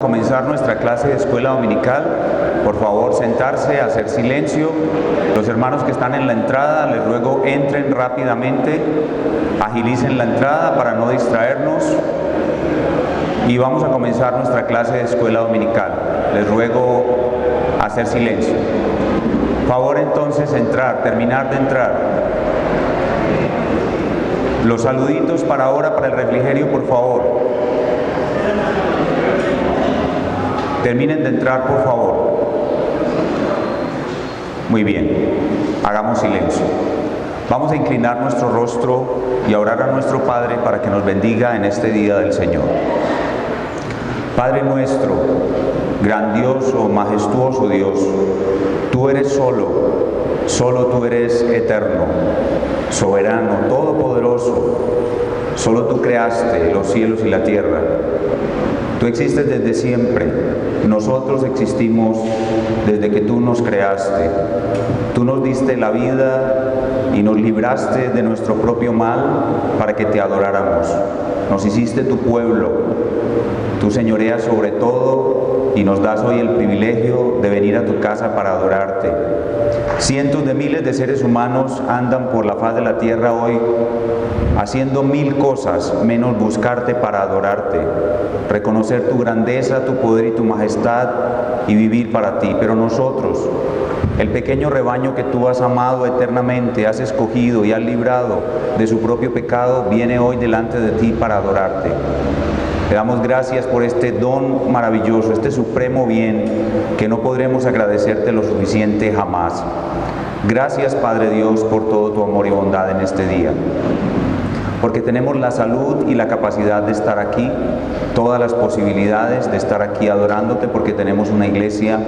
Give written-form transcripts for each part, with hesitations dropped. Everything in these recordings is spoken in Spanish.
Comenzar nuestra clase de escuela dominical. Por favor, sentarse, hacer silencio. Los hermanos que están en la entrada, les ruego entren rápidamente, agilicen la entrada para no distraernos. Y vamos a comenzar nuestra clase de escuela dominical. Les ruego hacer silencio. Por favor, entonces, terminar de entrar. Los saluditos para ahora, para el refrigerio, por favor. Terminen de entrar, por favor. Muy bien, hagamos silencio. Vamos a inclinar nuestro rostro y a orar a nuestro Padre para que nos bendiga en este día del Señor. Padre nuestro, grandioso, majestuoso Dios, tú eres solo tú eres eterno, soberano, todopoderoso. Solo tú creaste los cielos y la tierra. Tú existes desde siempre. Nosotros existimos desde que tú nos creaste. Tú nos diste la vida y nos libraste de nuestro propio mal para que te adoráramos. Nos hiciste tu pueblo. Tú señoreas sobre todo y nos das hoy el privilegio de venir a tu casa para adorarte. Cientos de miles de seres humanos andan por la faz de la tierra hoy haciendo mil cosas menos buscarte para adorarte, reconocer tu grandeza, tu poder y tu majestad y vivir para ti. Pero nosotros, el pequeño rebaño que tú has amado eternamente, has escogido y has librado de su propio pecado, viene hoy delante de ti para adorarte. Te damos gracias por este don maravilloso, este supremo bien que no podremos agradecerte lo suficiente jamás. Gracias, Padre Dios, por todo tu amor y bondad en este día. Porque tenemos la salud y la capacidad de estar aquí, todas las posibilidades de estar aquí adorándote, porque tenemos una iglesia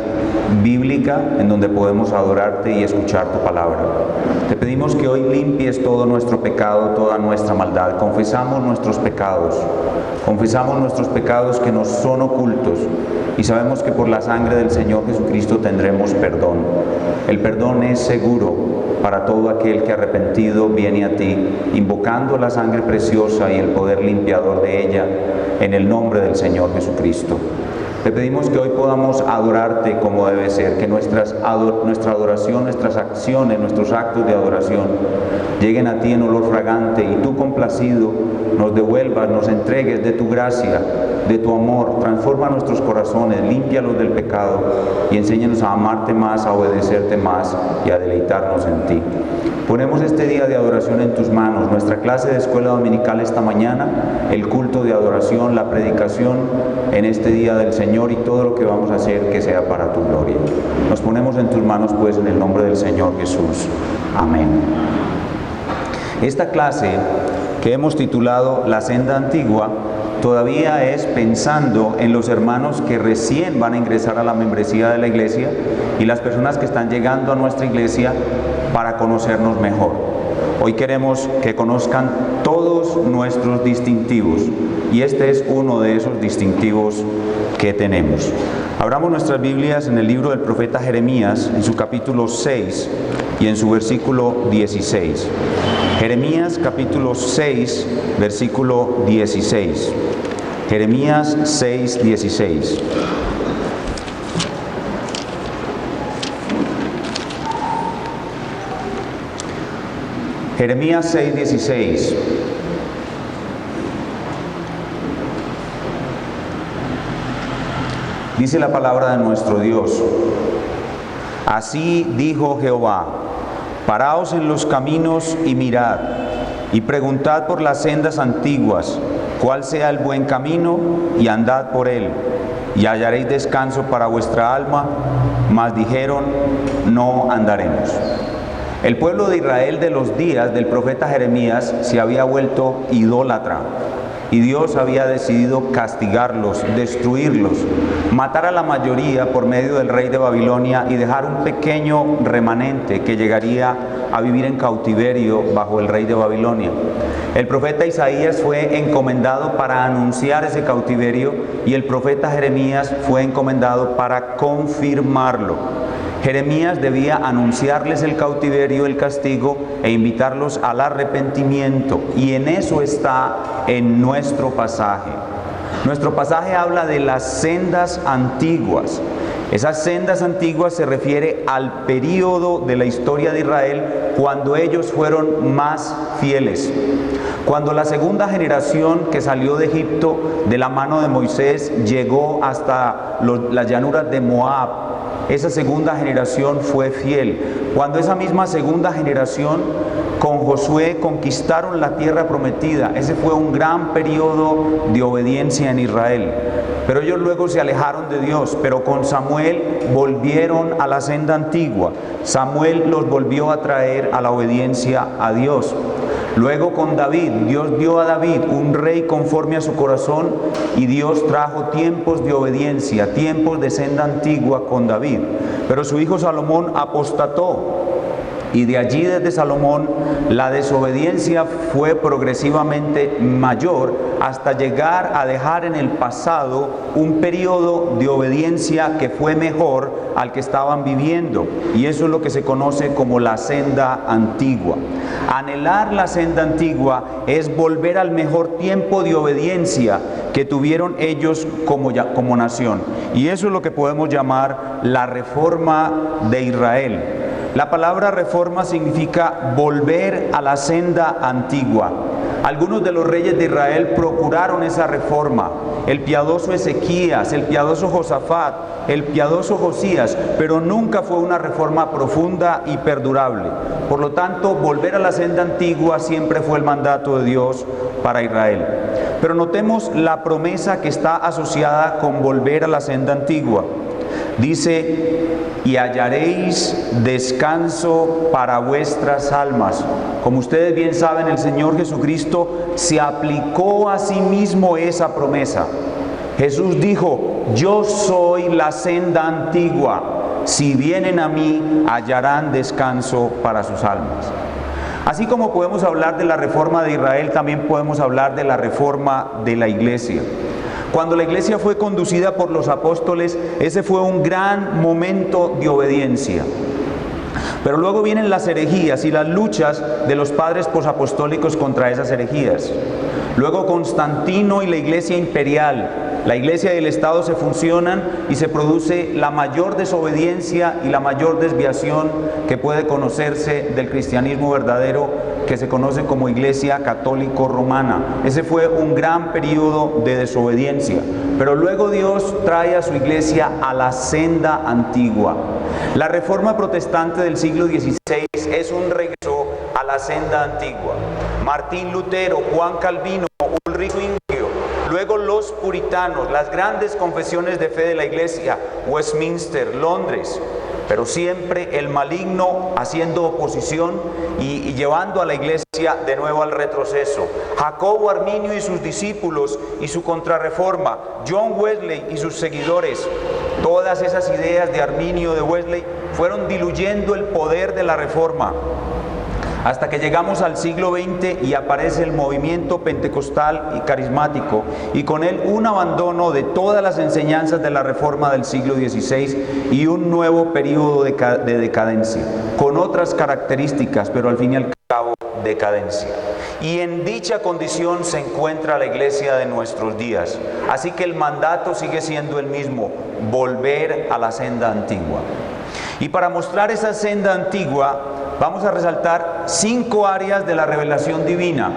bíblica en donde podemos adorarte y escuchar tu palabra. Te pedimos que hoy limpies todo nuestro pecado, toda nuestra maldad. Confesamos nuestros pecados que nos son ocultos y sabemos que por la sangre del Señor Jesucristo tendremos perdón. El perdón es seguro para todo aquel que arrepentido viene a ti, invocando la sangre preciosa y el poder limpiador de ella, en el nombre del Señor Jesucristo. Te pedimos que hoy podamos adorarte como debe ser, que nuestra adoración, nuestras acciones, nuestros actos de adoración lleguen a ti en olor fragante y tú, complacido, nos devuelvas, nos entregues de tu gracia, de tu amor. Transforma nuestros corazones, límpialos del pecado y enséñanos a amarte más, a obedecerte más y a deleitarnos en ti. Ponemos este día de adoración en tus manos, nuestra clase de escuela dominical esta mañana, el culto de adoración, la predicación en este día del Señor y todo lo que vamos a hacer que sea para tu gloria. Nos ponemos en tus manos pues en el nombre del Señor Jesús. Amén. Esta clase que hemos titulado La Senda Antigua todavía es pensando en los hermanos que recién van a ingresar a la membresía de la iglesia y las personas que están llegando a nuestra iglesia para conocernos mejor. Hoy queremos que conozcan todos nuestros distintivos y este es uno de esos distintivos que tenemos. Abramos nuestras Biblias en el libro del profeta Jeremías, en su capítulo 6 y en su versículo 16. Jeremías capítulo 6, versículo 16. Jeremías 6, 16. Jeremías 6, 16. Dice la palabra de nuestro Dios: Así dijo Jehová, paraos en los caminos y mirad, y preguntad por las sendas antiguas, cuál sea el buen camino, y andad por él, y hallaréis descanso para vuestra alma. Mas dijeron, no andaremos. El pueblo de Israel de los días del profeta Jeremías se había vuelto idólatra. Y Dios había decidido castigarlos, destruirlos, matar a la mayoría por medio del rey de Babilonia y dejar un pequeño remanente que llegaría a vivir en cautiverio bajo el rey de Babilonia. El profeta Isaías fue encomendado para anunciar ese cautiverio y el profeta Jeremías fue encomendado para confirmarlo. Jeremías debía anunciarles el cautiverio, el castigo e invitarlos al arrepentimiento, y en eso está en nuestro pasaje. Nuestro pasaje habla de las sendas antiguas. Esas sendas antiguas se refiere al período de la historia de Israel cuando ellos fueron más fieles. Cuando la segunda generación que salió de Egipto de la mano de Moisés llegó hasta las llanuras de Moab, esa segunda generación fue fiel. Cuando esa misma segunda generación con Josué conquistaron la tierra prometida, ese fue un gran periodo de obediencia en Israel. Pero ellos luego se alejaron de Dios, pero con Samuel volvieron a la senda antigua. Samuel los volvió a traer a la obediencia a Dios. Luego con David, Dios dio a David un rey conforme a su corazón y Dios trajo tiempos de obediencia, tiempos de senda antigua con David. Pero su hijo Salomón apostató. Y de allí desde Salomón la desobediencia fue progresivamente mayor hasta llegar a dejar en el pasado un periodo de obediencia que fue mejor al que estaban viviendo. Y eso es lo que se conoce como la senda antigua. Anhelar la senda antigua es volver al mejor tiempo de obediencia que tuvieron ellos como nación. Y eso es lo que podemos llamar la reforma de Israel. La palabra reforma significa volver a la senda antigua. Algunos de los reyes de Israel procuraron esa reforma. El piadoso Ezequías, el piadoso Josafat, el piadoso Josías, pero nunca fue una reforma profunda y perdurable. Por lo tanto, volver a la senda antigua siempre fue el mandato de Dios para Israel. Pero notemos la promesa que está asociada con volver a la senda antigua. Dice: y hallaréis descanso para vuestras almas. Como ustedes bien saben, el Señor Jesucristo se aplicó a sí mismo esa promesa. Jesús dijo: yo soy la senda antigua. Si vienen a mí, hallarán descanso para sus almas. Así como podemos hablar de la reforma de Israel, también podemos hablar de la reforma de la iglesia. Cuando la iglesia fue conducida por los apóstoles, ese fue un gran momento de obediencia. Pero luego vienen las herejías y las luchas de los padres posapostólicos contra esas herejías. Luego Constantino y la iglesia imperial, la iglesia y el Estado se fusionan y se produce la mayor desobediencia y la mayor desviación que puede conocerse del cristianismo verdadero, que se conoce como Iglesia Católico Romana. Ese fue un gran periodo de desobediencia. Pero luego Dios trae a su iglesia a la senda antigua. La reforma protestante del siglo XVI es un regreso a la senda antigua. Martín Lutero, Juan Calvino, Ulrich Zwinglio, luego los puritanos, las grandes confesiones de fe de la iglesia, Westminster, Londres. Pero siempre el maligno haciendo oposición y llevando a la iglesia de nuevo al retroceso. Jacobo Arminio y sus discípulos y su contrarreforma, John Wesley y sus seguidores, todas esas ideas de Arminio, de Wesley, fueron diluyendo el poder de la reforma. Hasta que llegamos al siglo XX y aparece el movimiento pentecostal y carismático, y con él un abandono de todas las enseñanzas de la reforma del siglo XVI y un nuevo periodo de decadencia, con otras características, pero al fin y al cabo decadencia. Y en dicha condición se encuentra la iglesia de nuestros días. Así que el mandato sigue siendo el mismo: volver a la senda antigua. Y para mostrar esa senda antigua, vamos a resaltar 5 áreas de la revelación divina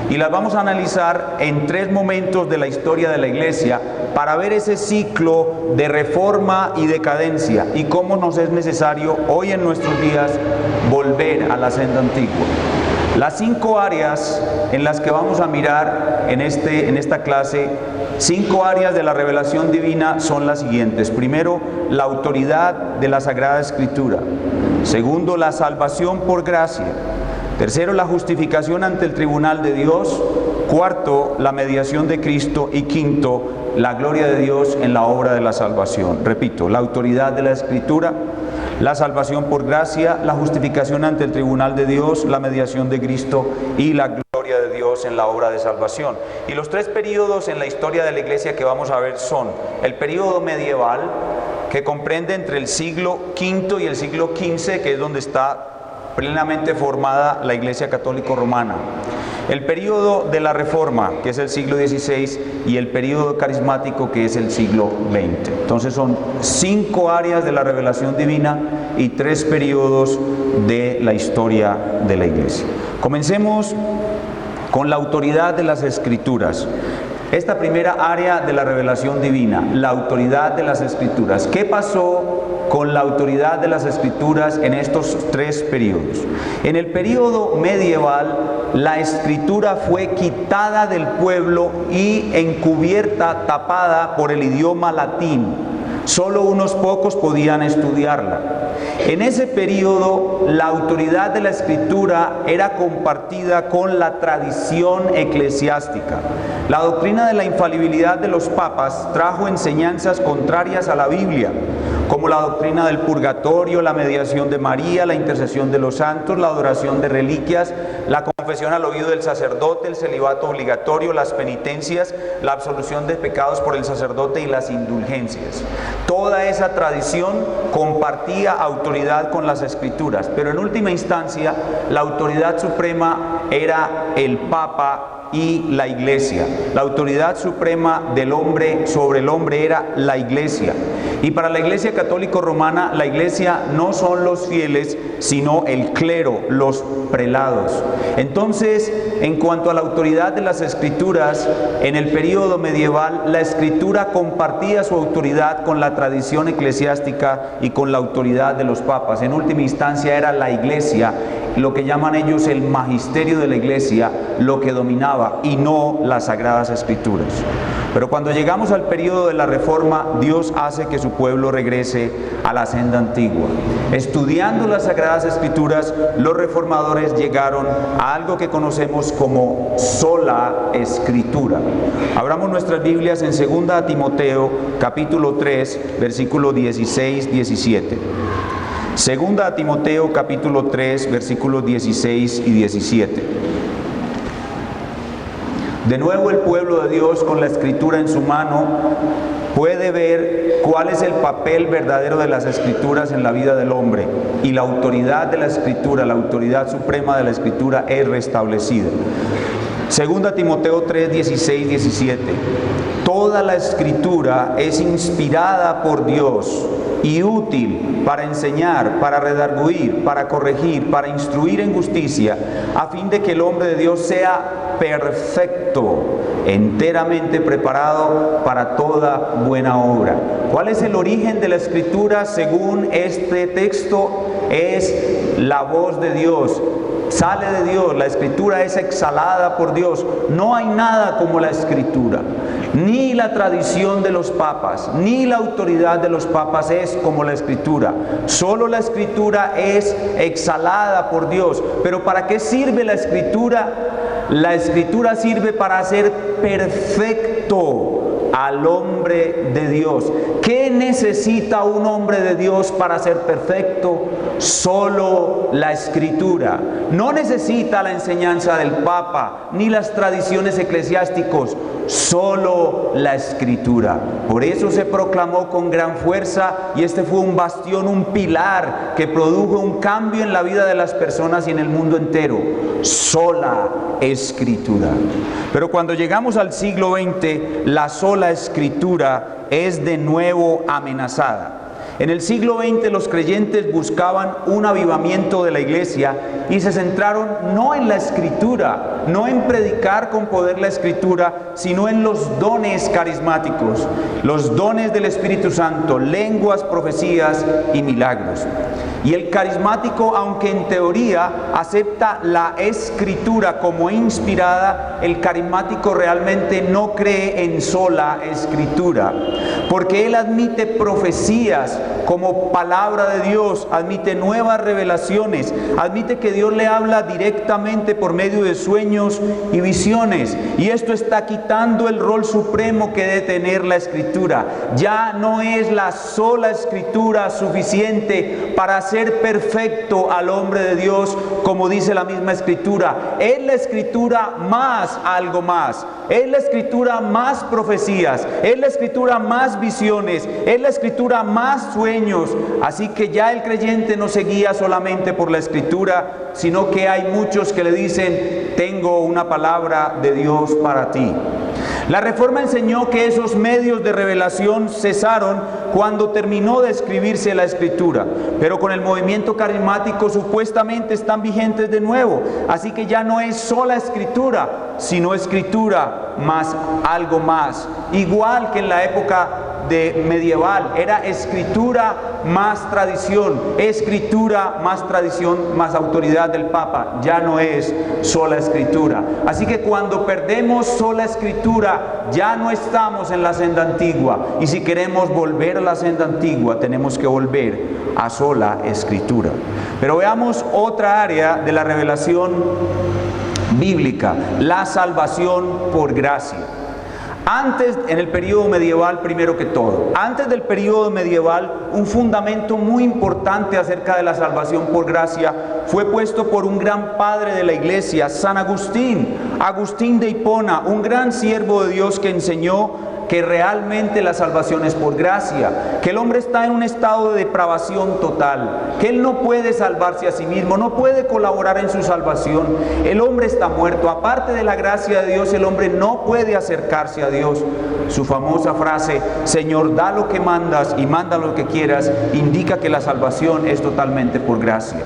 y las vamos a analizar en 3 momentos de la historia de la iglesia para ver ese ciclo de reforma y decadencia y cómo nos es necesario hoy en nuestros días volver a la senda antigua. Las 5 áreas en las que vamos a mirar en esta clase, 5 áreas de la revelación divina son las siguientes. Primero, la autoridad de la Sagrada Escritura. Segundo, la salvación por gracia. Tercero, la justificación ante el tribunal de Dios. Cuarto, la mediación de Cristo. Y quinto, la gloria de Dios en la obra de la salvación. Repito, la autoridad de la Escritura, la salvación por gracia, la justificación ante el tribunal de Dios, la mediación de Cristo y la gloria de Dios en la obra de salvación. Y los 3 periodos en la historia de la iglesia que vamos a ver son el periodo medieval, que comprende entre el siglo V y el siglo XV, que es donde está plenamente formada la Iglesia Católica Romana. El período de la Reforma, que es el siglo XVI, y el período carismático, que es el siglo XX. Entonces son 5 áreas de la revelación divina y 3 periodos de la historia de la Iglesia. Comencemos con la autoridad de las Escrituras. Esta primera área de la revelación divina, la autoridad de las Escrituras. ¿Qué pasó con la autoridad de las Escrituras en estos 3 periodos? En el período medieval, la Escritura fue quitada del pueblo y encubierta, tapada por el idioma latín. Solo unos pocos podían estudiarla. En ese periodo, la autoridad de la Escritura era compartida con la tradición eclesiástica. La doctrina de la infalibilidad de los papas trajo enseñanzas contrarias a la Biblia, como la doctrina del purgatorio, la mediación de María, la intercesión de los santos, la adoración de reliquias, la confesión al oído del sacerdote, el celibato obligatorio, las penitencias, la absolución de pecados por el sacerdote y las indulgencias. Toda esa tradición compartía autoridad con las Escrituras, pero en última instancia la autoridad suprema era el Papa y la Iglesia. La autoridad suprema del hombre sobre el hombre era la Iglesia. Y para la Iglesia católica romana, la Iglesia no son los fieles, sino el clero, los prelados. Entonces, en cuanto a la autoridad de las Escrituras, en el período medieval, la Escritura compartía su autoridad con la tradición eclesiástica y con la autoridad de los papas. En última instancia era la Iglesia, lo que llaman ellos el magisterio de la Iglesia, lo que dominaba y no las Sagradas Escrituras. Pero cuando llegamos al periodo de la Reforma, Dios hace que su pueblo regrese a la senda antigua. Estudiando las Sagradas Escrituras, los reformadores llegaron a algo que conocemos como sola Escritura. Abramos nuestras Biblias en 2 Timoteo, capítulo 3, versículo 16-17. 2 Timoteo, capítulo 3, versículos 16 y 17. De nuevo, el pueblo de Dios, con la Escritura en su mano, puede ver cuál es el papel verdadero de las Escrituras en la vida del hombre, y la autoridad de la Escritura, la autoridad suprema de la Escritura es restablecida. 2 Timoteo 3, 16, 17. Toda la Escritura es inspirada por Dios y útil para enseñar, para redarguir, para corregir, para instruir en justicia, a fin de que el hombre de Dios sea perfecto, enteramente preparado para toda buena obra. ¿Cuál es el origen de la Escritura según este texto? Es la voz de Dios. Sale de Dios, la Escritura es exhalada por Dios. No hay nada como la Escritura. Ni la tradición de los papas, ni la autoridad de los papas es como la Escritura. Solo la Escritura es exhalada por Dios. Pero ¿para qué sirve la Escritura? La Escritura sirve para hacer perfecto al hombre de Dios. ¿Qué necesita un hombre de Dios para ser perfecto? Solo la Escritura. No necesita la enseñanza del Papa ni las tradiciones eclesiásticas, solo la Escritura. Por eso se proclamó con gran fuerza, y este fue un bastión, un pilar que produjo un cambio en la vida de las personas y en el mundo entero. Sola Escritura. Pero cuando llegamos al siglo XX, la sola Escritura es de nuevo amenazada. En el siglo XX los creyentes buscaban un avivamiento de la iglesia y se centraron no en la Escritura, no en predicar con poder la Escritura, sino en los dones carismáticos, los dones del Espíritu Santo, lenguas, profecías y milagros. Y el carismático, aunque en teoría acepta la Escritura como inspirada, el carismático realmente no cree en sola Escritura, porque él admite profecías como palabra de Dios, admite nuevas revelaciones, admite que Dios le habla directamente por medio de sueños y visiones, y esto está quitando el rol supremo que debe tener la Escritura. Ya no es la sola Escritura suficiente para hacer perfecto al hombre de Dios, como dice la misma Escritura. Es la Escritura más algo más, es la Escritura más profecías, es la Escritura más visiones, es la Escritura más sueños. Así que ya el creyente no se guía solamente por la Escritura, sino que hay muchos que le dicen: tengo una palabra de Dios para ti. La Reforma enseñó que esos medios de revelación cesaron cuando terminó de escribirse la Escritura, pero con el movimiento carismático supuestamente están vigentes de nuevo. Así que ya no es sola Escritura, sino Escritura más algo más. Igual que en la época medieval, era Escritura más tradición, Escritura más tradición más autoridad del Papa. Ya no es sola Escritura. Así que cuando perdemos sola Escritura, ya no estamos en la senda antigua, y si queremos volver a la senda antigua, tenemos que volver a sola Escritura. Pero veamos otra área de la revelación bíblica: la salvación por gracia. Antes, en el periodo medieval, primero que todo, antes del periodo medieval, un fundamento muy importante acerca de la salvación por gracia fue puesto por un gran padre de la iglesia, San Agustín, Agustín de Hipona, un gran siervo de Dios que enseñó que realmente la salvación es por gracia, que el hombre está en un estado de depravación total, que él no puede salvarse a sí mismo, no puede colaborar en su salvación. El hombre está muerto. Aparte de la gracia de Dios, el hombre no puede acercarse a Dios. Su famosa frase: Señor, da lo que mandas y manda lo que quieras, indica que la salvación es totalmente por gracia.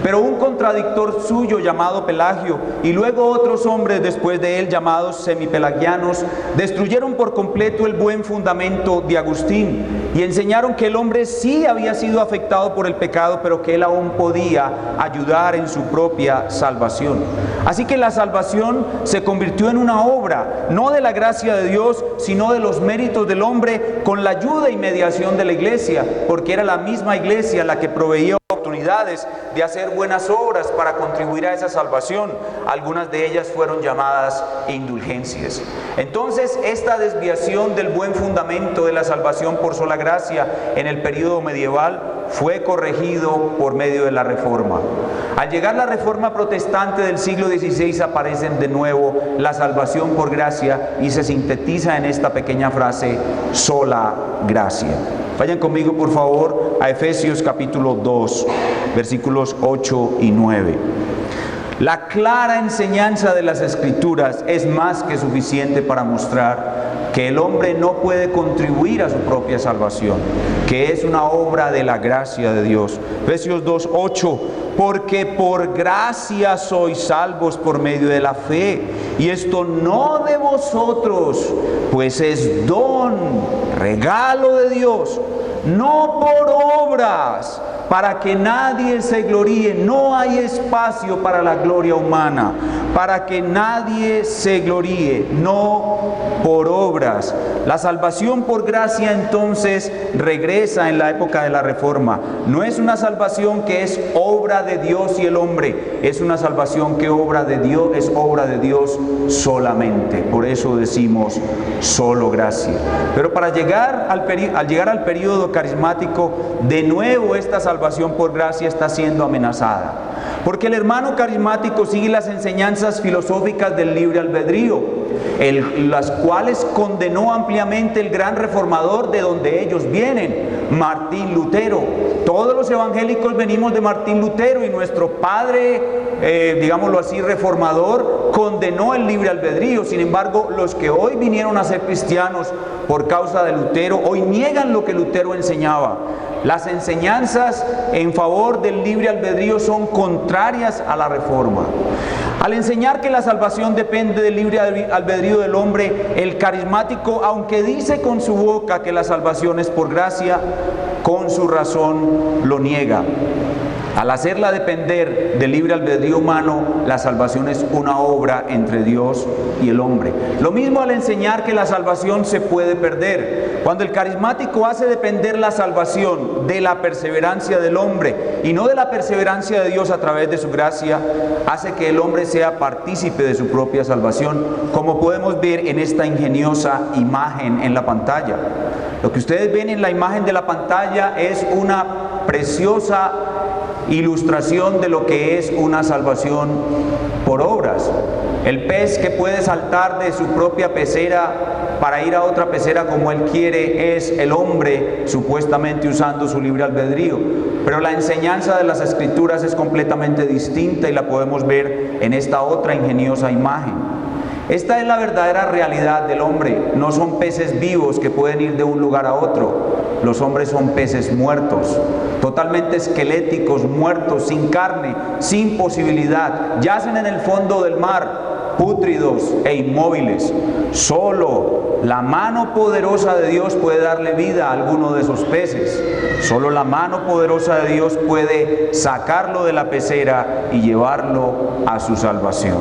Pero un contradictor suyo llamado Pelagio, y luego otros hombres después de él llamados semipelagianos, destruyeron por completo el buen fundamento de Agustín y enseñaron que el hombre sí había sido afectado por el pecado, pero que él aún podía ayudar en su propia salvación. Así que la salvación se convirtió en una obra, no de la gracia de Dios, sino de los méritos del hombre, con la ayuda y mediación de la iglesia, porque era la misma iglesia la que proveía oportunidades de hacer buenas obras para contribuir a esa salvación. Algunas de ellas fueron llamadas indulgencias. Entonces, esta desviación del buen fundamento de la salvación por sola gracia en el periodo medieval fue corregido por medio de la Reforma. Al llegar la Reforma protestante del siglo XVI, aparecen de nuevo la salvación por gracia y se sintetiza en esta pequeña frase: sola gracia. Vayan conmigo, por favor, a Efesios capítulo 2, versículos 8 y 9. La clara enseñanza de las Escrituras es más que suficiente para mostrar que el hombre no puede contribuir a su propia salvación, que es una obra de la gracia de Dios. Efesios 2, 8. Porque por gracia sois salvos por medio de la fe, y esto no de vosotros, pues es don, regalo de Dios, no por obras, para que nadie se gloríe. No hay espacio para la gloria humana, para que nadie se gloríe, no por obras. La salvación por gracia entonces regresa en la época de la Reforma. No es una salvación que es obra de Dios y el hombre, es una salvación que es obra de Dios solamente. Por eso decimos solo gracia. Pero para llegar al periodo carismático, de nuevo esta salvación por gracia está siendo amenazada, porque el hermano carismático sigue las enseñanzas filosóficas del libre albedrío, las cuales condenó ampliamente el gran reformador de donde ellos vienen, Martín Lutero. Todos los evangélicos venimos de Martín Lutero, y nuestro padre, digámoslo así, reformador, condenó el libre albedrío. Sin embargo, los que hoy vinieron a ser cristianos por causa de Lutero, hoy niegan lo que Lutero enseñaba. Las enseñanzas en favor del libre albedrío son contrarias a la Reforma. Al enseñar que la salvación depende del libre albedrío del hombre, el carismático, aunque dice con su boca que la salvación es por gracia, con su razón lo niega. Al hacerla depender del libre albedrío humano, la salvación es una obra entre Dios y el hombre. Lo mismo al enseñar que la salvación se puede perder. Cuando el carismático hace depender la salvación de la perseverancia del hombre y no de la perseverancia de Dios a través de su gracia, hace que el hombre sea partícipe de su propia salvación, como podemos ver en esta ingeniosa imagen en la pantalla. Lo que ustedes ven en la imagen de la pantalla es una preciosa ilustración de lo que es una salvación por obras. El pez que puede saltar de su propia pecera para ir a otra pecera como él quiere, es el hombre supuestamente usando su libre albedrío. Pero la enseñanza de las Escrituras es completamente distinta y la podemos ver en esta otra ingeniosa imagen. Esta es la verdadera realidad del hombre. No son peces vivos que pueden ir de un lugar a otro. Los hombres son peces muertos, totalmente esqueléticos, muertos, sin carne, sin posibilidad. Yacen en el fondo del mar, pútridos e inmóviles. Solo la mano poderosa de Dios puede darle vida a alguno de esos peces. Solo la mano poderosa de Dios puede sacarlo de la pecera y llevarlo a su salvación.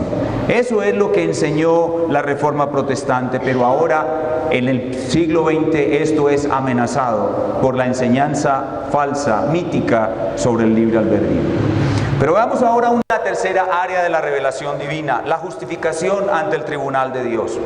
Eso es lo que enseñó la Reforma Protestante, pero ahora en el siglo XX esto es amenazado por la enseñanza falsa, mítica, sobre el libre albedrío. Pero veamos ahora una tercera área de la revelación divina, la justificación ante el tribunal de Dios.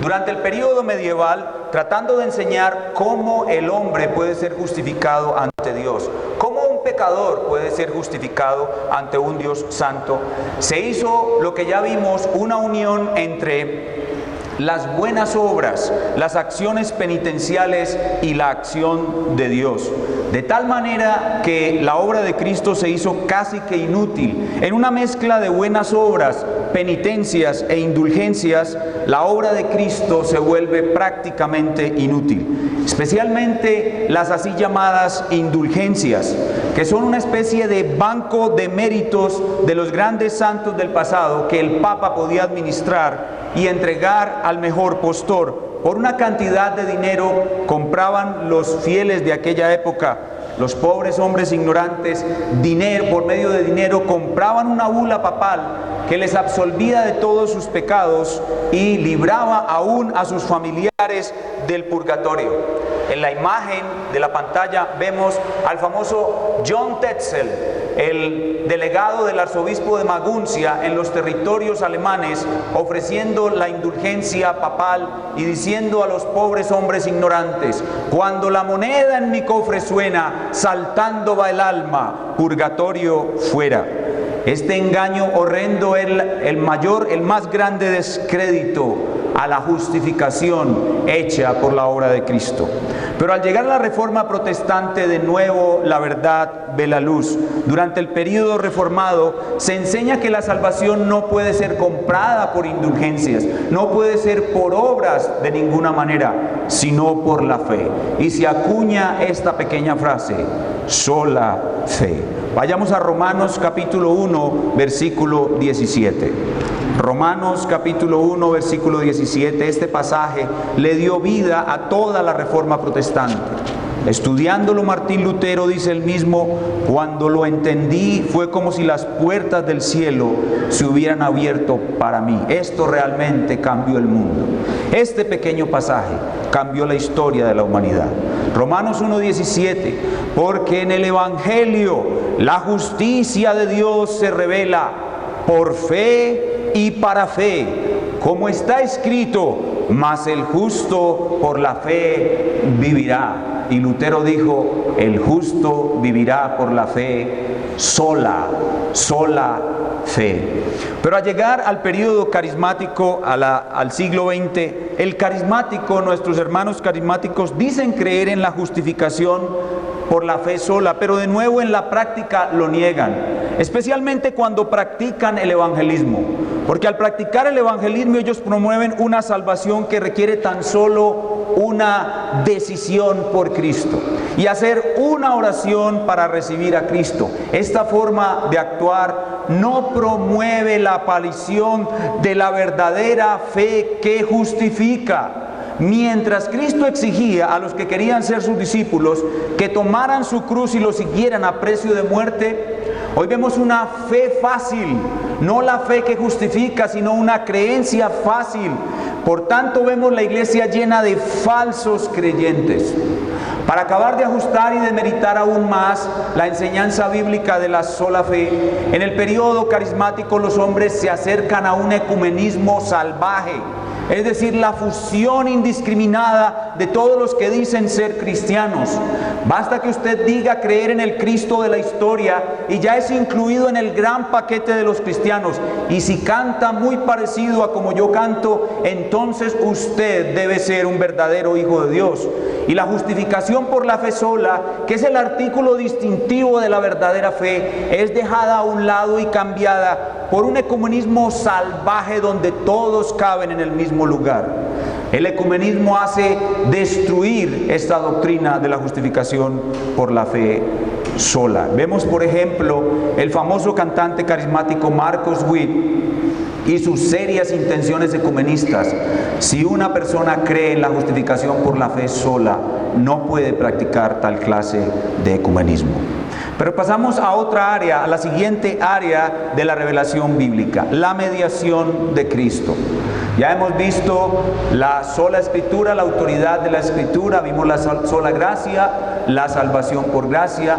Durante el período medieval, tratando de enseñar cómo el hombre puede ser justificado ante Dios, cómo un pecador puede ser justificado ante un Dios santo, se hizo lo que ya vimos, una unión entre las buenas obras, las acciones penitenciales y la acción de Dios. De tal manera que la obra de Cristo se hizo casi que inútil. En una mezcla de buenas obras, penitencias e indulgencias, la obra de Cristo se vuelve prácticamente inútil. Especialmente las así llamadas indulgencias, que son una especie de banco de méritos de los grandes santos del pasado que el Papa podía administrar y entregar al mejor postor. Por una cantidad de dinero compraban los fieles de aquella época, los pobres hombres ignorantes, por medio de dinero compraban una bula papal que les absolvía de todos sus pecados y libraba aún a sus familiares del purgatorio. En la imagen de la pantalla vemos al famoso John Tetzel, el delegado del arzobispo de Maguncia en los territorios alemanes, ofreciendo la indulgencia papal y diciendo a los pobres hombres ignorantes: cuando la moneda en mi cofre suena, saltando va el alma, purgatorio fuera. Este engaño horrendo es el más grande descrédito a la justificación hecha por la obra de Cristo. Pero al llegar a la Reforma Protestante, de nuevo la verdad ve la luz. Durante el período reformado se enseña que la salvación no puede ser comprada por indulgencias, no puede ser por obras de ninguna manera, sino por la fe. Y se acuña esta pequeña frase: sola fe. Vayamos a Romanos capítulo 1, versículo 17. Romanos capítulo 1, versículo 17. Este pasaje le dio vida a toda la Reforma Protestante. Estudiándolo Martín Lutero, dice él mismo: cuando lo entendí fue como si las puertas del cielo se hubieran abierto para mí. Esto realmente cambió el mundo. Este pequeño pasaje cambió la historia de la humanidad. Romanos 1:17, porque en el Evangelio la justicia de Dios se revela por fe y para fe, como está escrito: mas el justo por la fe vivirá. Y Lutero dijo: el justo vivirá por la fe, sola fe. Pero al llegar al periodo carismático, al siglo XX, el carismático, nuestros hermanos carismáticos dicen creer en la justificación por la fe sola, pero de nuevo en la práctica lo niegan, especialmente cuando practican el evangelismo, porque al practicar el evangelismo ellos promueven una salvación que requiere tan solo una decisión por Cristo y hacer una oración para recibir a Cristo. Esta forma de actuar no promueve la aparición de la verdadera fe que justifica. Mientras Cristo exigía a los que querían ser sus discípulos que tomaran su cruz y lo siguieran a precio de muerte, hoy vemos una fe fácil, no la fe que justifica, sino una creencia fácil. Por tanto, vemos la iglesia llena de falsos creyentes. Para acabar de ajustar y demeritar aún más la enseñanza bíblica de la sola fe, en el periodo carismático los hombres se acercan a un ecumenismo salvaje, es decir, la fusión indiscriminada de todos los que dicen ser cristianos. Basta que usted diga creer en el Cristo de la historia y ya es incluido en el gran paquete de los cristianos. Y si canta muy parecido a como yo canto, entonces usted debe ser un verdadero hijo de Dios. Y la justificación por la fe sola, que es el artículo distintivo de la verdadera fe, es dejada a un lado y cambiada por un ecumenismo salvaje donde todos caben en el mismo lugar. El ecumenismo hace destruir esta doctrina de la justificación por la fe sola. Vemos, por ejemplo, el famoso cantante carismático Marcos Witt y sus serias intenciones ecumenistas. Si una persona cree en la justificación por la fe sola, no puede practicar tal clase de ecumenismo. Pero pasamos a otra área, a la siguiente área de la revelación bíblica, la mediación de Cristo. Ya hemos visto la sola Escritura, la autoridad de la Escritura, vimos la sola gracia, la salvación por gracia,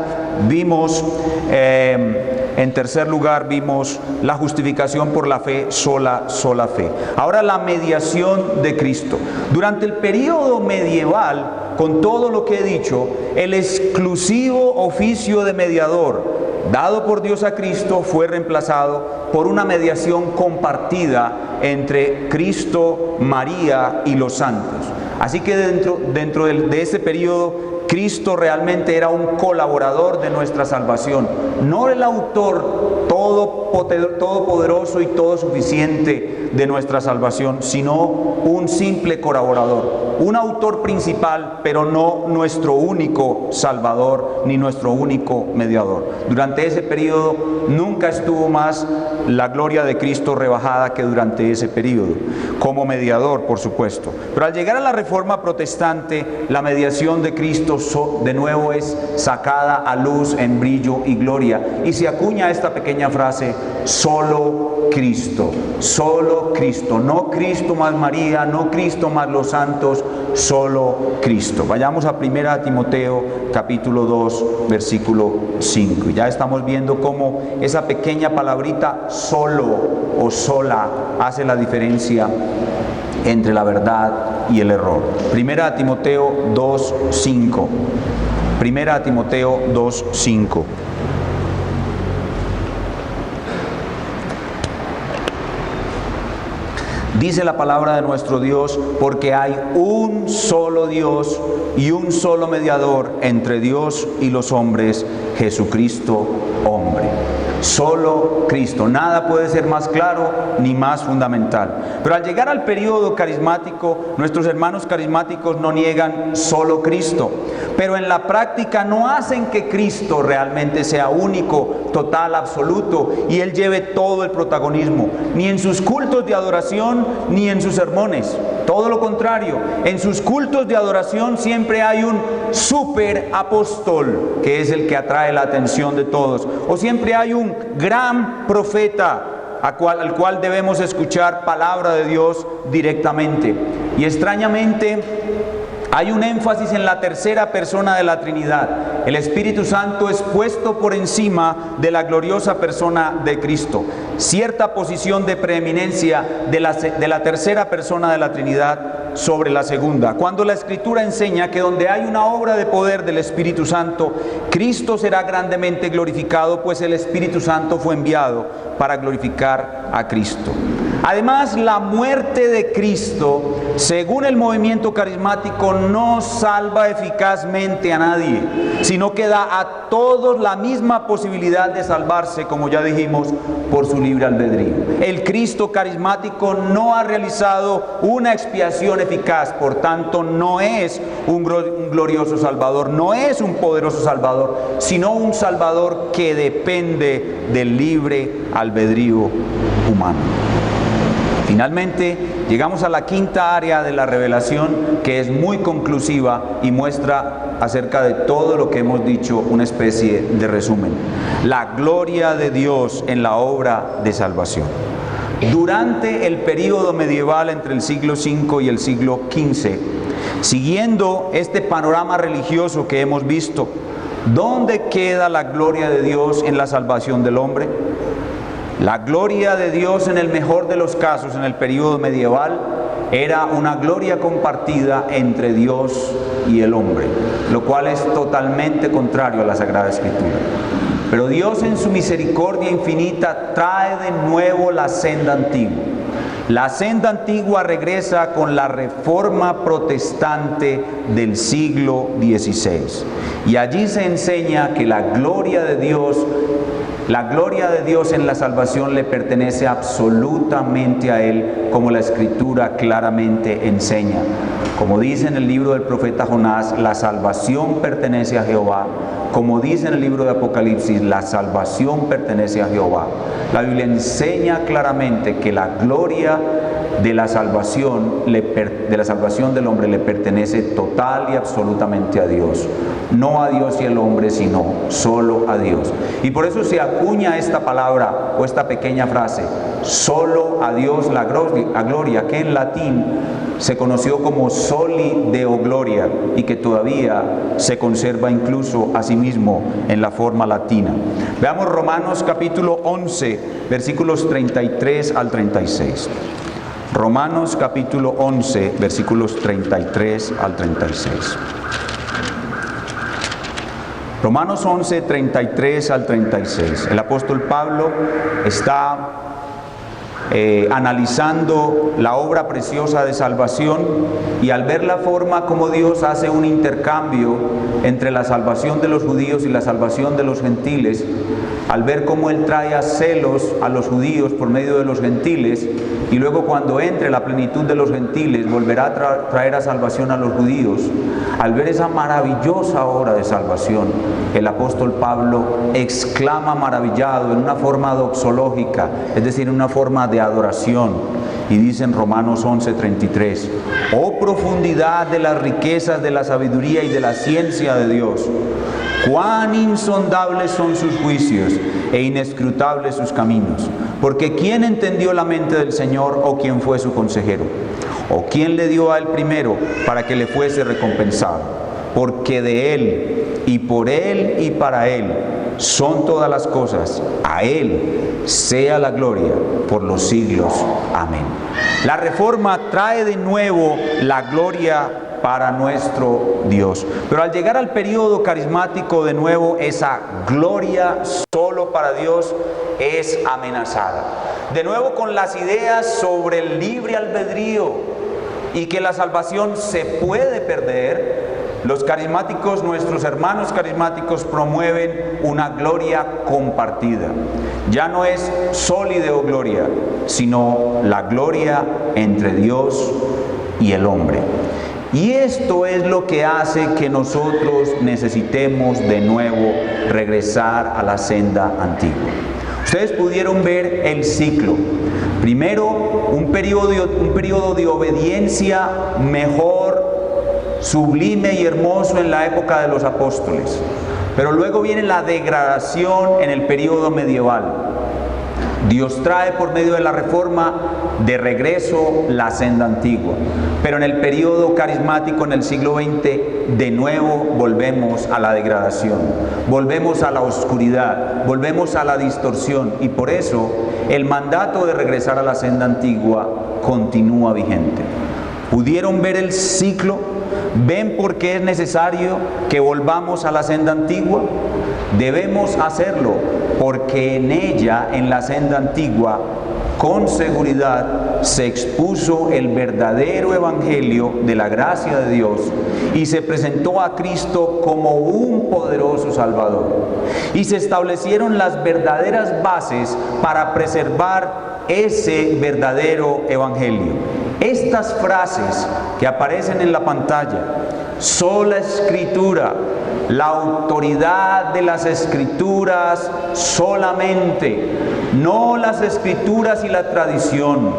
vimos, en tercer lugar, vimos la justificación por la fe, sola fe. Ahora la mediación de Cristo. Durante el período medieval, con todo lo que he dicho, el exclusivo oficio de mediador dado por Dios a Cristo fue reemplazado por una mediación compartida entre Cristo, María y los santos. Así que dentro de ese periodo, Cristo realmente era un colaborador de nuestra salvación, no el autor todopoderoso y todo suficiente de nuestra salvación, sino un simple colaborador, un autor principal, pero no nuestro único salvador ni nuestro único mediador. Durante ese periodo nunca estuvo más la gloria de Cristo rebajada que durante ese periodo, como mediador, por supuesto. Pero al llegar a la Reforma Protestante, la mediación de Cristo de nuevo es sacada a luz en brillo y gloria, y se acuña esta pequeña frase: solo Cristo, no Cristo más María, no Cristo más los santos, solo Cristo. Vayamos a 1 Timoteo capítulo 2 versículo 5, y ya estamos viendo cómo esa pequeña palabrita solo o sola hace la diferencia entre la verdad y el error. 1 Timoteo 2:5. 1 Timoteo 2:5. Dice la palabra de nuestro Dios: porque hay un solo Dios y un solo mediador entre Dios y los hombres, Jesucristo hombre. Solo Cristo. Nada puede ser más claro ni más fundamental. Pero al llegar al periodo carismático, nuestros hermanos carismáticos no niegan solo Cristo, pero en la práctica no hacen que Cristo realmente sea único, total, absoluto, y Él lleve todo el protagonismo, ni en sus cultos de adoración ni en sus sermones. Todo lo contrario, en sus cultos de adoración siempre hay un super apóstol, que es el que atrae la atención de todos, o siempre hay un gran profeta al cual debemos escuchar palabra de Dios directamente. Y extrañamente hay un énfasis en la tercera persona de la Trinidad. El Espíritu Santo es puesto por encima de la gloriosa persona de Cristo. Cierta posición de preeminencia de la tercera persona de la Trinidad sobre la segunda. Cuando la Escritura enseña que donde hay una obra de poder del Espíritu Santo, Cristo será grandemente glorificado, pues el Espíritu Santo fue enviado para glorificar a Cristo. Además, la muerte de Cristo, según el movimiento carismático, no salva eficazmente a nadie, sino que da a todos la misma posibilidad de salvarse, como ya dijimos, por su libre albedrío. El Cristo carismático no ha realizado una expiación eficaz, por tanto no es un glorioso Salvador, no es un poderoso Salvador, sino un Salvador que depende del libre albedrío humano. Finalmente, llegamos a la quinta área de la revelación, que es muy conclusiva y muestra acerca de todo lo que hemos dicho una especie de resumen. La gloria de Dios en la obra de salvación. Durante el período medieval entre el siglo V y el siglo XV, siguiendo este panorama religioso que hemos visto, ¿dónde queda la gloria de Dios en la salvación del hombre? La gloria de Dios, en el mejor de los casos, en el período medieval, era una gloria compartida entre Dios y el hombre, lo cual es totalmente contrario a la Sagrada Escritura. Pero Dios en su misericordia infinita trae de nuevo la senda antigua. La senda antigua regresa con la reforma protestante del siglo XVI. Y allí se enseña que la gloria de Dios en la salvación le pertenece absolutamente a Él, como la Escritura claramente enseña. Como dice en el libro del profeta Jonás, la salvación pertenece a Jehová. Como dice en el libro de Apocalipsis, la salvación pertenece a Jehová. La Biblia enseña claramente que la gloria de la salvación del hombre le pertenece total y absolutamente a Dios. No a Dios y el hombre, sino solo a Dios. Y por eso se acuña esta palabra o esta pequeña frase, solo a Dios la gloria, que en latín se conoció como soli deo gloria y que todavía se conserva incluso a sí mismo en la forma latina. Veamos Romanos capítulo 11, versículos 33 al 36. Romanos capítulo 11, versículos 33 al 36. Romanos 11, 33 al 36. El apóstol Pablo está analizando la obra preciosa de salvación, y al ver la forma como Dios hace un intercambio entre la salvación de los judíos y la salvación de los gentiles, al ver cómo Él trae a celos a los judíos por medio de los gentiles, y luego cuando entre la plenitud de los gentiles volverá a traer a salvación a los judíos, al ver esa maravillosa obra de salvación, el apóstol Pablo exclama maravillado en una forma doxológica, es decir, en una forma de adoración, y dice en Romanos 11:33: oh profundidad de las riquezas de la sabiduría y de la ciencia de Dios, cuán insondables son sus juicios e inescrutables sus caminos. Porque ¿quién entendió la mente del Señor, o quién fue su consejero? ¿O quién le dio a él primero para que le fuese recompensado? Porque de Él, y por Él, y para Él son todas las cosas. A Él sea la gloria por los siglos. Amén. La Reforma trae de nuevo la gloria para nuestro Dios. Pero al llegar al periodo carismático, de nuevo esa gloria solo para Dios es amenazada. De nuevo con las ideas sobre el libre albedrío y que la salvación se puede perder, los carismáticos, nuestros hermanos carismáticos, promueven una gloria compartida. Ya no es soli deo gloria, sino la gloria entre Dios y el hombre. Y esto es lo que hace que nosotros necesitemos de nuevo regresar a la senda antigua. Ustedes pudieron ver el ciclo. Primero, un periodo de obediencia mejor, sublime y hermoso en la época de los apóstoles. Pero luego viene la degradación en el periodo medieval. Dios trae por medio de la Reforma de regreso la senda antigua. Pero en el periodo carismático, en el siglo XX, de nuevo volvemos a la degradación, volvemos a la oscuridad, volvemos a la distorsión, y por eso el mandato de regresar a la senda antigua continúa vigente. ¿Pudieron ver el ciclo? ¿Ven por qué es necesario que volvamos a la senda antigua? Debemos hacerlo porque en ella, en la senda antigua, con seguridad se expuso el verdadero evangelio de la gracia de Dios y se presentó a Cristo como un poderoso Salvador. Y se establecieron las verdaderas bases para preservar ese verdadero evangelio. Estas frases que aparecen en la pantalla: sola Escritura, la autoridad de las Escrituras solamente, no las Escrituras y la tradición,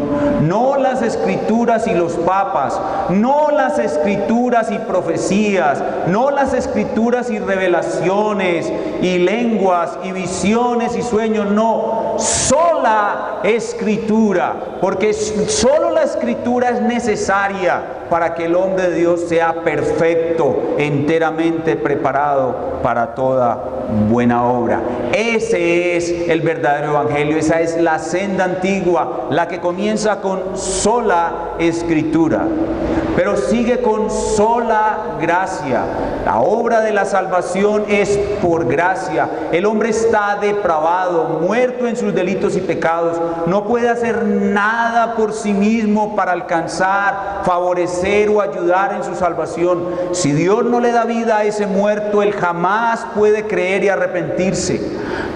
no las Escrituras y los papas, no las Escrituras y profecías, no las Escrituras y revelaciones y lenguas y visiones y sueños, no, sola Escritura, porque solo la Escritura es necesaria para que el hombre de Dios sea perfecto, enteramente preparado para toda buena obra. Ese es el verdadero evangelio. Evangelio. Esa es la senda antigua, la que comienza con sola escritura, pero sigue con sola gracia. La obra de la salvación es por gracia. El hombre está depravado, muerto en sus delitos y pecados. No puede hacer nada por sí mismo para alcanzar, favorecer o ayudar en su salvación. Si Dios no le da vida a ese muerto, él jamás puede creer y arrepentirse.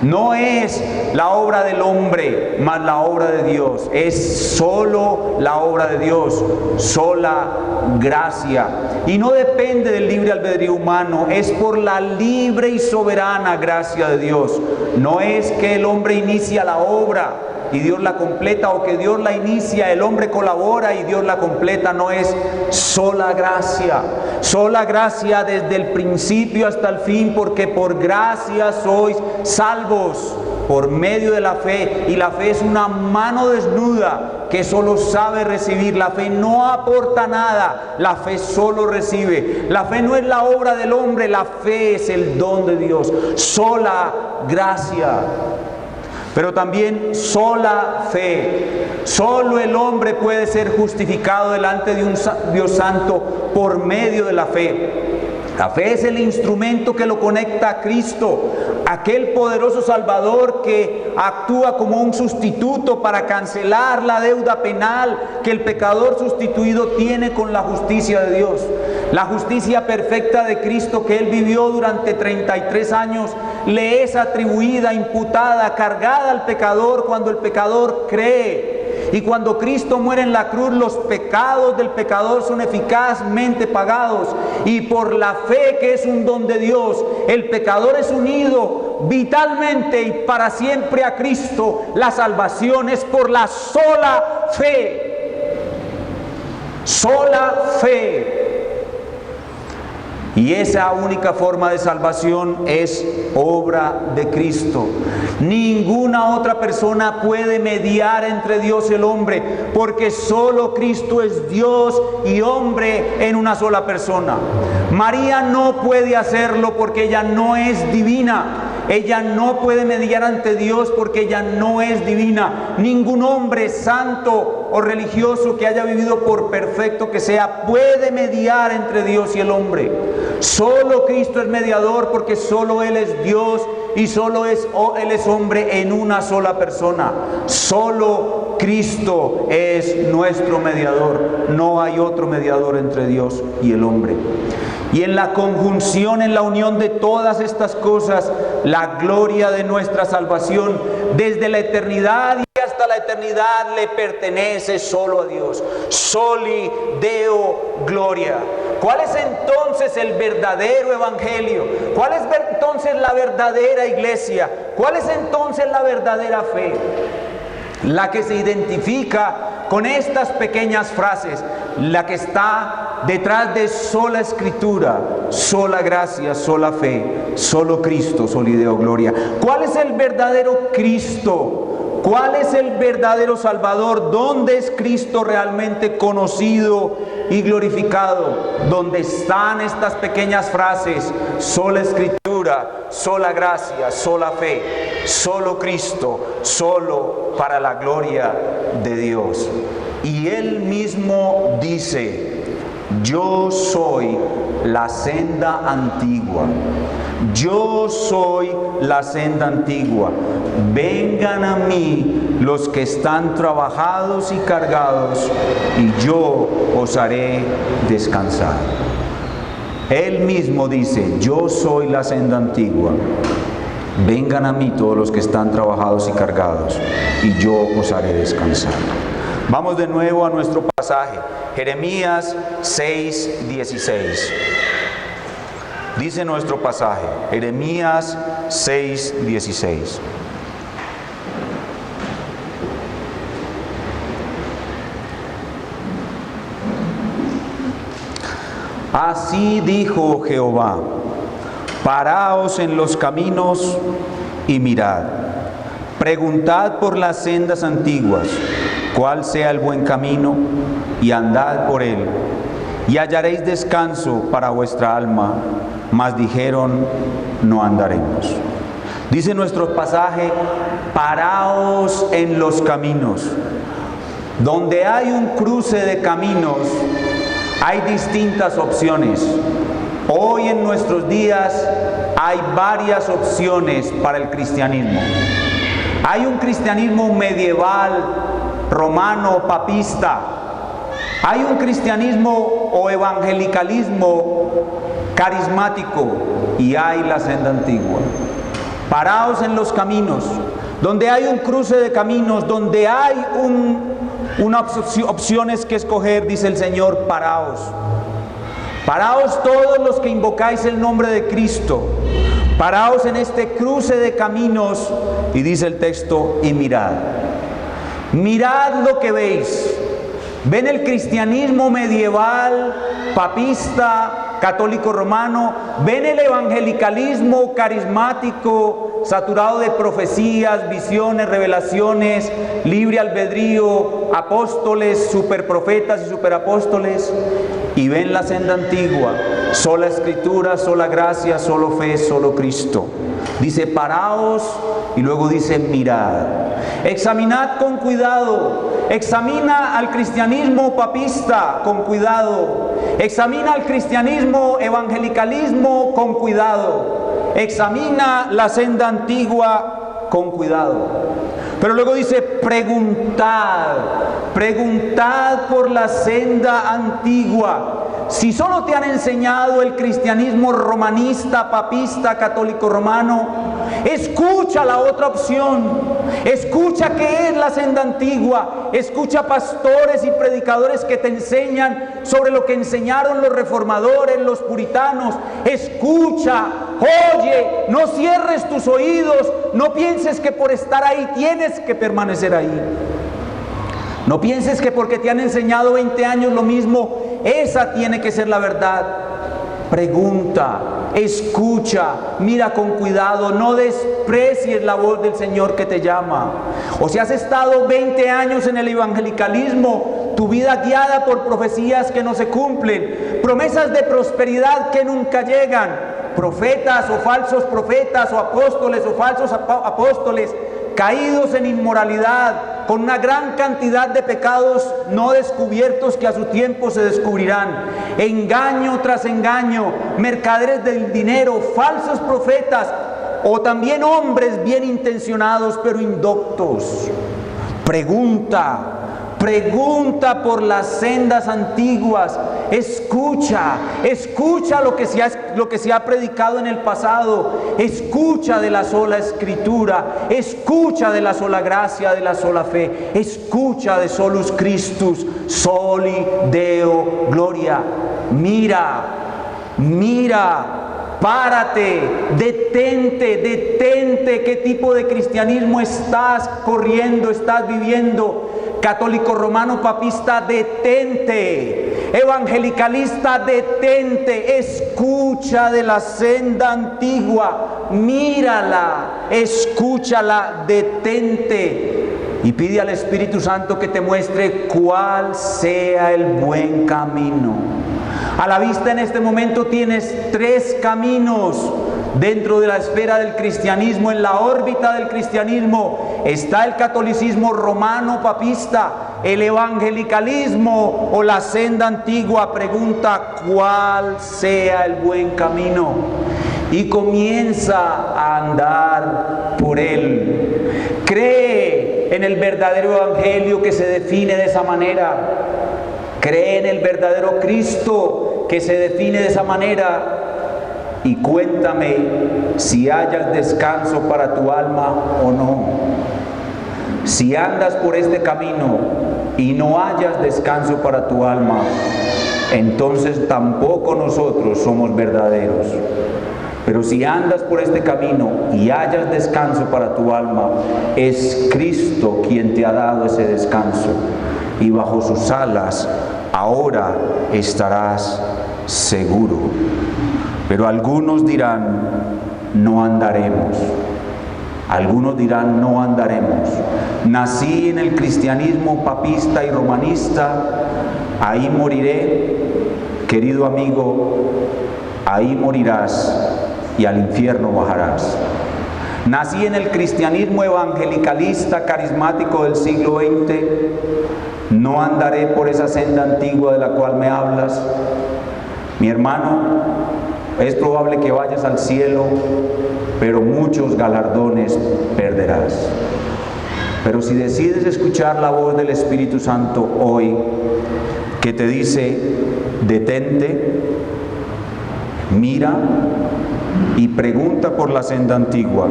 No es la obra del hombre, mas la obra de Dios. Es solo la obra de Dios, sola gracia. Y no depende del libre albedrío humano, es por la libre y soberana gracia de Dios. No es que el hombre inicia la obra y Dios la completa, o que Dios la inicia, el hombre colabora y Dios la completa. No, es sola gracia desde el principio hasta el fin, porque por gracia sois salvos por medio de la fe. Y la fe es una mano desnuda que solo sabe recibir. La fe no aporta nada, la fe solo recibe. La fe no es la obra del hombre, la fe es el don de Dios. Sola gracia, pero también sola fe. Solo el hombre puede ser justificado delante de un Dios santo por medio de la fe. La fe es el instrumento que lo conecta a Cristo, aquel poderoso Salvador que actúa como un sustituto para cancelar la deuda penal que el pecador sustituido tiene con la justicia de Dios. La justicia perfecta de Cristo que Él vivió durante 33 años le es atribuida, imputada, cargada al pecador cuando el pecador cree. Y cuando Cristo muere en la cruz, los pecados del pecador son eficazmente pagados. Y por la fe, que es un don de Dios, el pecador es unido vitalmente y para siempre a Cristo. La salvación es por la sola fe. Sola fe. Y esa única forma de salvación es obra de Cristo. Ninguna otra persona puede mediar entre Dios y el hombre, porque solo Cristo es Dios y hombre en una sola persona. María no puede hacerlo porque ella no es divina. Ella no puede mediar ante Dios porque ella no es divina. Ningún hombre santo o religioso que haya vivido, por perfecto que sea, puede mediar entre Dios y el hombre. Solo Cristo es mediador, porque solo Él es Dios y solo Él es hombre en una sola persona. Solo Cristo es nuestro mediador. No hay otro mediador entre Dios y el hombre. Y en la conjunción, en la unión de todas estas cosas, la gloria de nuestra salvación desde la eternidad y hasta la eternidad le pertenece solo a Dios. Soli Deo Gloria. ¿Cuál es entonces el verdadero evangelio? ¿Cuál es entonces la verdadera iglesia? ¿Cuál es entonces la verdadera fe? La que se identifica con estas pequeñas frases, la que está detrás de sola escritura, sola gracia, sola fe, solo Cristo, soli Deo Gloria. ¿Cuál es el verdadero Cristo? ¿Cuál es el verdadero Salvador? ¿Dónde es Cristo realmente conocido y glorificado? ¿Dónde están estas pequeñas frases? Sola escritura, sola gracia, sola fe, solo Cristo, solo para la gloria de Dios. Y Él mismo dice: yo soy la senda antigua. Yo soy la senda antigua. Vengan a mí los que están trabajados y cargados, y yo os haré descansar. Él mismo dice: yo soy la senda antigua. Vengan a mí todos los que están trabajados y cargados, y yo os haré descansar. Vamos de nuevo a nuestro pasaje, Jeremías 6:16. Dice nuestro pasaje, Jeremías 6:16. Así dijo Jehová: paraos en los caminos y mirad, preguntad por las sendas antiguas, cuál sea el buen camino, y andad por él, y hallaréis descanso para vuestra alma. Mas dijeron: no andaremos. Dice nuestro pasaje: paraos en los caminos. Donde hay un cruce de caminos, hay distintas opciones. Hoy en nuestros días hay varias opciones para el cristianismo. Hay un cristianismo medieval, romano, papista. Hay un cristianismo o evangelicalismo carismático, y hay la senda antigua. Paraos en los caminos. Donde hay un cruce de caminos, donde hay unas opciones que escoger, dice el Señor: paraos. Paraos todos los que invocáis el nombre de Cristo. Paraos en este cruce de caminos, y dice el texto: y mirad. Mirad lo que veis. ¿Ven el cristianismo medieval, papista, católico romano? ¿Ven el evangelicalismo carismático, saturado de profecías, visiones, revelaciones, libre albedrío, apóstoles, superprofetas y superapóstoles? Y ven la senda antigua: sola escritura, sola gracia, solo fe, solo Cristo. Dice: paraos, y luego dice: mirad. Examinad con cuidado. Examina al cristianismo papista con cuidado. Examina al cristianismo evangelicalismo con cuidado. Examina la senda antigua con cuidado. Pero luego dice: preguntad. Preguntad por la senda antigua. Si solo te han enseñado el cristianismo romanista, papista, católico romano, escucha la otra opción. Escucha qué es la senda antigua. Escucha pastores y predicadores que te enseñan sobre lo que enseñaron los reformadores, los puritanos. Escucha, oye, no cierres tus oídos. No pienses que por estar ahí tienes que permanecer ahí. No pienses que porque te han enseñado 20 años lo mismo, esa tiene que ser la verdad. Pregunta, escucha, mira con cuidado, no desprecies la voz del Señor que te llama. O si has estado 20 años en el evangelicalismo, tu vida guiada por profecías que no se cumplen, promesas de prosperidad que nunca llegan, profetas o falsos profetas o apóstoles o falsos apóstoles, caídos en inmoralidad, con una gran cantidad de pecados no descubiertos que a su tiempo se descubrirán, engaño tras engaño, mercaderes del dinero, falsos profetas, o también hombres bien intencionados pero indoctos. Pregunta por las sendas antiguas. Escucha lo que se ha predicado en el pasado. Escucha de la sola escritura. Escucha de la sola gracia, de la sola fe. Escucha de solus Christus, soli Deo gloria. Mira, párate, detente. ¿Qué tipo de cristianismo estás corriendo, estás viviendo? Católico romano papista, detente. Evangelicalista, detente. Escucha de la senda antigua. Mírala, escúchala, detente. Y pide al Espíritu Santo que te muestre cuál sea el buen camino. A la vista en este momento tienes 3 caminos dentro de la esfera del cristianismo. En la órbita del cristianismo está el catolicismo romano papista, el evangelicalismo o la senda antigua. Pregunta cuál sea el buen camino y comienza a andar por él. Cree en el verdadero evangelio que se define de esa manera. Cree en el verdadero Cristo que se define de esa manera. Y cuéntame si hayas descanso para tu alma o no. Si andas por este camino y no hayas descanso para tu alma, entonces tampoco nosotros somos verdaderos. Pero si andas por este camino y hayas descanso para tu alma, es Cristo quien te ha dado ese descanso. Y bajo sus alas ahora estarás seguro. Pero algunos dirán: no andaremos. Algunos dirán: no andaremos. Nací en el cristianismo papista y romanista, ahí moriré. Querido amigo, ahí morirás y al infierno bajarás. Nací en el cristianismo evangelicalista carismático del siglo XX. No andaré por esa senda antigua de la cual me hablas. Mi hermano, es probable que vayas al cielo, pero muchos galardones perderás. Pero si decides escuchar la voz del Espíritu Santo hoy, que te dice, detente, mira y pregunta por la senda antigua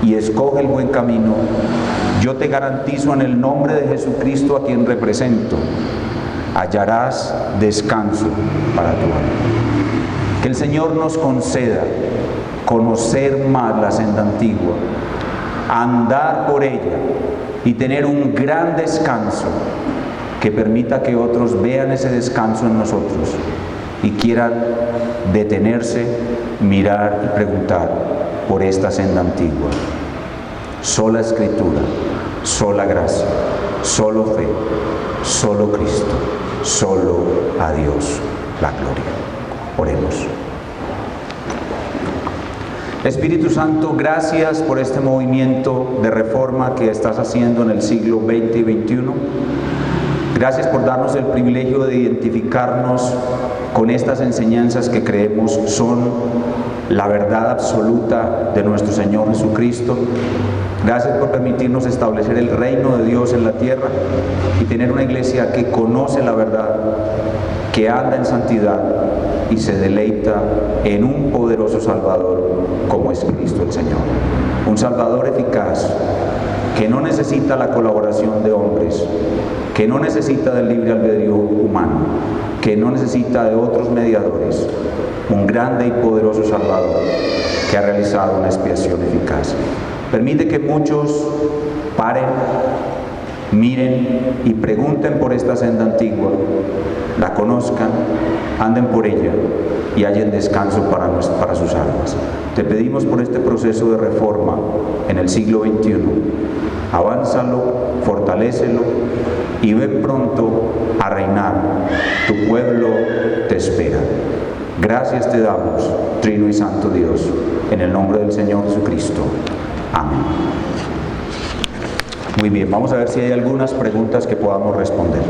y escoge el buen camino, yo te garantizo en el nombre de Jesucristo a quien represento, hallarás descanso para tu alma. Que el Señor nos conceda conocer más la senda antigua, andar por ella y tener un gran descanso que permita que otros vean ese descanso en nosotros y quieran detenerse, mirar y preguntar por esta senda antigua. Sola Escritura, sola gracia, solo fe, solo Cristo, solo a Dios la gloria. Oremos. Espíritu Santo, gracias por este movimiento de reforma que estás haciendo en el siglo XX y XXI. Gracias por darnos el privilegio de identificarnos con estas enseñanzas que creemos son la verdad absoluta de nuestro Señor Jesucristo. Gracias por permitirnos establecer el reino de Dios en la tierra y tener una iglesia que conoce la verdad, que anda en santidad y se deleita en un poderoso Salvador como es Cristo el Señor. Un Salvador eficaz que no necesita la colaboración de hombres, que no necesita del libre albedrío humano, que no necesita de otros mediadores. Un grande y poderoso Salvador que ha realizado una expiación eficaz. Permite que muchos paren, miren y pregunten por esta senda antigua, la conozcan, anden por ella y hallen descanso para sus almas. Te pedimos por este proceso de reforma en el siglo XXI. Avánzalo, fortalécelo y ven pronto a reinar. Tu pueblo te espera. Gracias te damos, Trino y Santo Dios, en el nombre del Señor Jesucristo. Amén. Muy bien, vamos a ver si hay algunas preguntas que podamos responder.